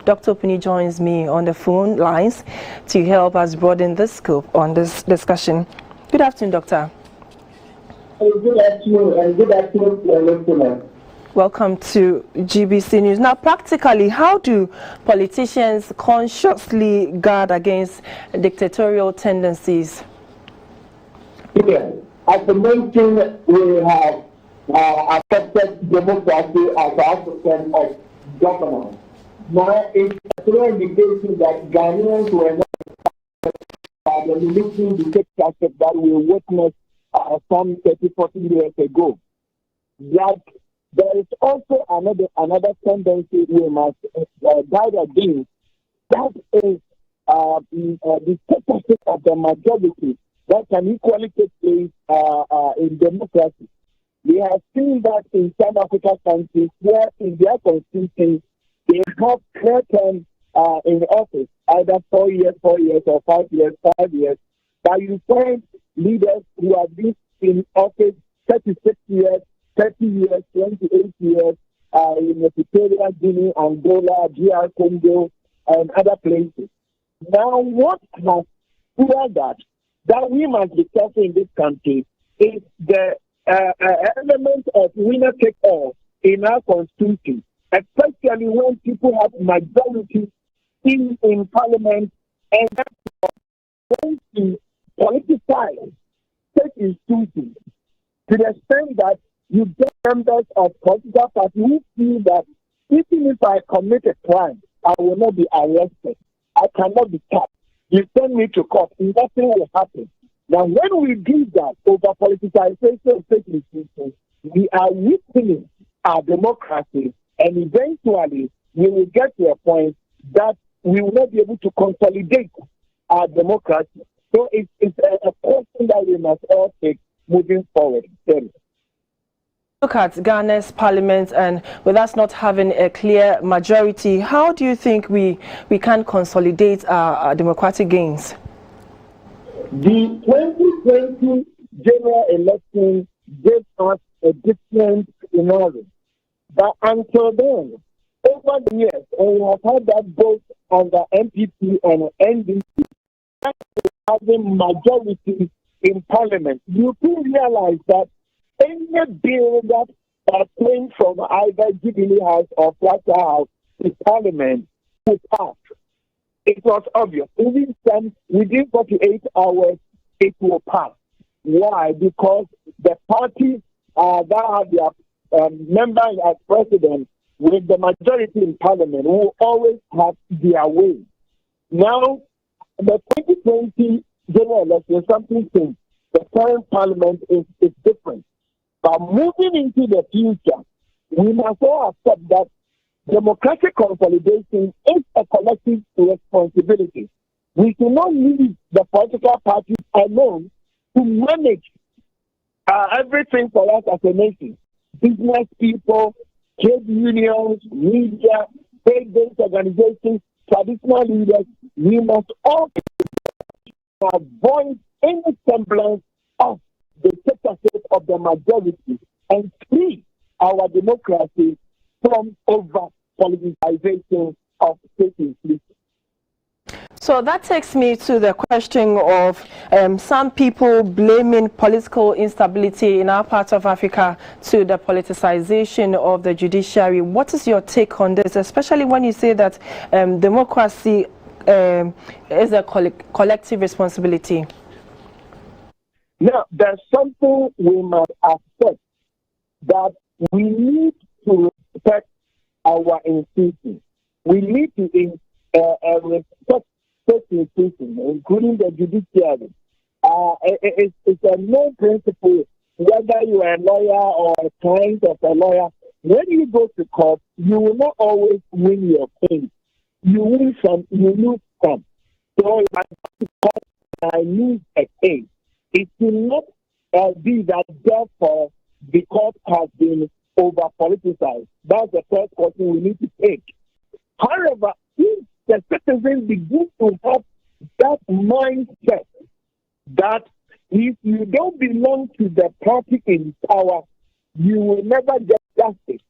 Dr. Opuni joins me on the phone lines to help us broaden the scope on this discussion. Good afternoon, Doctor. Good afternoon, and good afternoon to our listeners. Welcome to GBC News. Now, practically, how do politicians consciously guard against dictatorial tendencies? Yes, as I mentioned, we have accepted democracy as our system of governance. Now, it's a clear indication that Ghanaians were not the military dictatorship that we witnessed some 30, 40 years ago. That there is also another tendency we must guard against. That is the dictatorship of the majority that can equally take place in democracy. We have seen that in some African countries where in their constitution they have clear term in office, either 4 years, or 5 years, 5 years. But you find leaders who have been in office 36 years, 30 years, 28 years, in Equatorial Guinea, Angola, DR Congo, and other places. Now, what has fueled that we must be careful in this country is the element of winner take all in our constitution, especially when people have majority in parliament, and that's going to politicize state institutions to the extent that you get members of political parties who feel that even if I commit a crime, I will not be arrested. I cannot be taxed. You send me to court, nothing will happen. Now, when we do that over politicization of state institutions, we are weakening our democracy, and eventually we will get to a point that we will not be able to consolidate our democracy. So it's a question that we must all take moving forward. Look at Ghana's parliament, and with us not having a clear majority, how do you think we can consolidate our democratic gains? The 2020 general election gave us a different scenario. But until then, over the years, and we have had that both on the MPP and NDC, having majority in parliament, you do realize that any bill that came from either Jubilee House or Flatter House to Parliament will pass. It was obvious. Within 48 hours, it will pass. Why? Because the parties that have their member as president with the majority in Parliament will always have their way. Now, the 2020 general election, something changed. The current Parliament is different. But moving into the future, we must all accept that democratic consolidation is a collective responsibility. We cannot leave the political parties alone to manage everything for us as a nation. Business people, trade unions, media, state-based organizations, traditional leaders, we must all avoid any semblance of the dictatorship of the majority and free our democracy from over-politicization of state institutions. So that takes me to the question of some people blaming political instability in our part of Africa to the politicization of the judiciary. What is your take on this, especially when you say that democracy is a collective responsibility? Now, there's something we must accept, that we need to respect our institutions. We need to respect state institutions, including the judiciary. It's a known principle, whether you are a lawyer or a client of a lawyer. When you go to court, you will not always win your case. You win some, you lose some. So I lose a case. It will not be that therefore the court has been over-politicized. That's the first question we need to take. However, if the citizens begin to have that mindset that if you don't belong to the party in power, you will never get justice,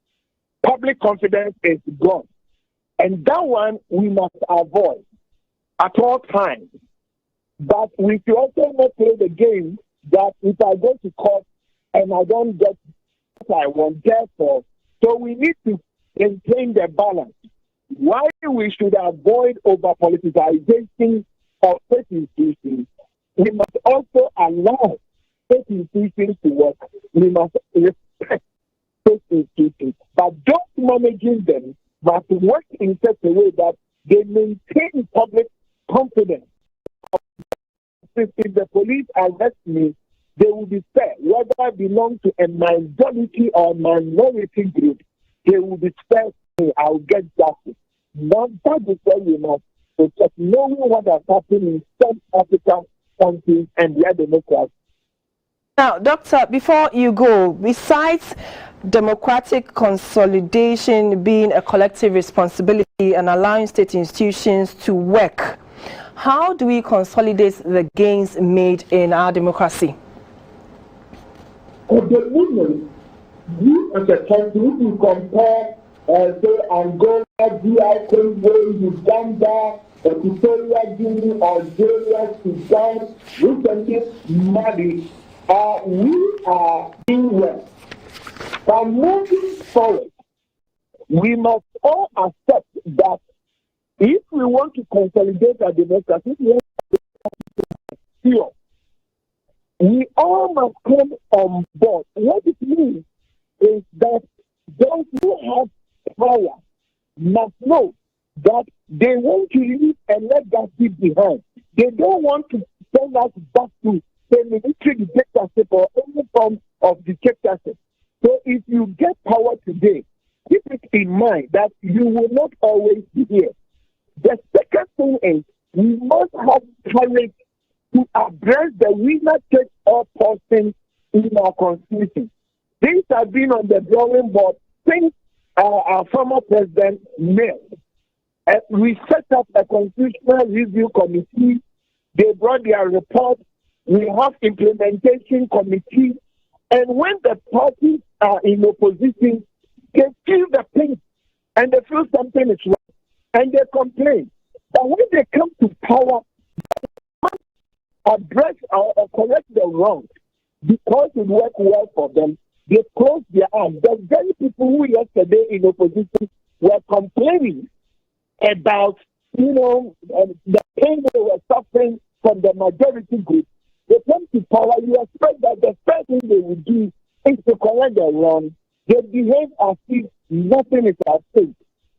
public confidence is gone. And that one we must avoid at all times. But we should also not play the game that if I go to court and I don't get what I want, therefore. So we need to maintain the balance. Why we should avoid over-politicization of state institutions, we must also allow state institutions to work. We must respect state institutions. But those managing them must work in such a way that they maintain public confidence. If the police arrest me, they will be fair. Whether I belong to a majority or minority group, they will be fair to me. I'll get justice. Not that is why we must protect knowing what has happened in South African countries and their democracy. Now, Doctor, before you go, besides democratic consolidation being a collective responsibility and allowing state institutions to work, how do we consolidate the gains made in our democracy? At the moment, we as a country, we compare, say, Angola, DI Congo, Uganda, Equatorial Guinea, Algeria, Sudan, recently Mali, we are doing well. But moving forward, we must all accept that if we want to consolidate our democracy, we all must come on board. What it means is that those who have power must know that they want to leave a legacy behind. They don't want to send us back to the military dictatorship or any form of dictatorship. So if you get power today, keep it in mind that you will not always be here. The second thing is we must have courage to address the winner takes all portion in our constitution. Things have been on the drawing board since our former president Mail. We set up a constitutional review committee. They brought their report. We have implementation committee. And when the parties are in opposition, they feel the pain and they feel something is wrong and they complain. But when they come to power, they must address or correct the wrong because it worked well for them. They close their eyes. The very people who yesterday in opposition were complaining about, the pain they were suffering from the majority group. They come to power, you expect that the first thing they will do is to correct the wrong. They behave as if nothing is at stake.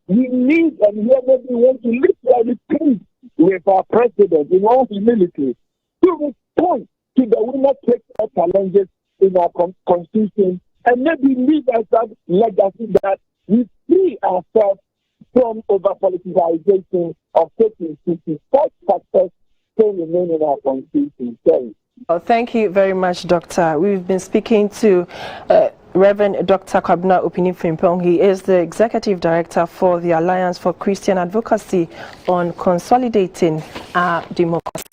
We need and whoever we want to lift everything with our president in all humility to respond to the winner takes all challenges in our constitution and maybe leave us that legacy that we free ourselves from over-politicization of state institutions. Such success still remain in our constitution. Well, thank you very much, Doctor. We've been speaking to Reverend Dr. Kwabena Opuni-Frimpong. He is the Executive Director for the Alliance for Christian Advocacy on Consolidating Our Democracy.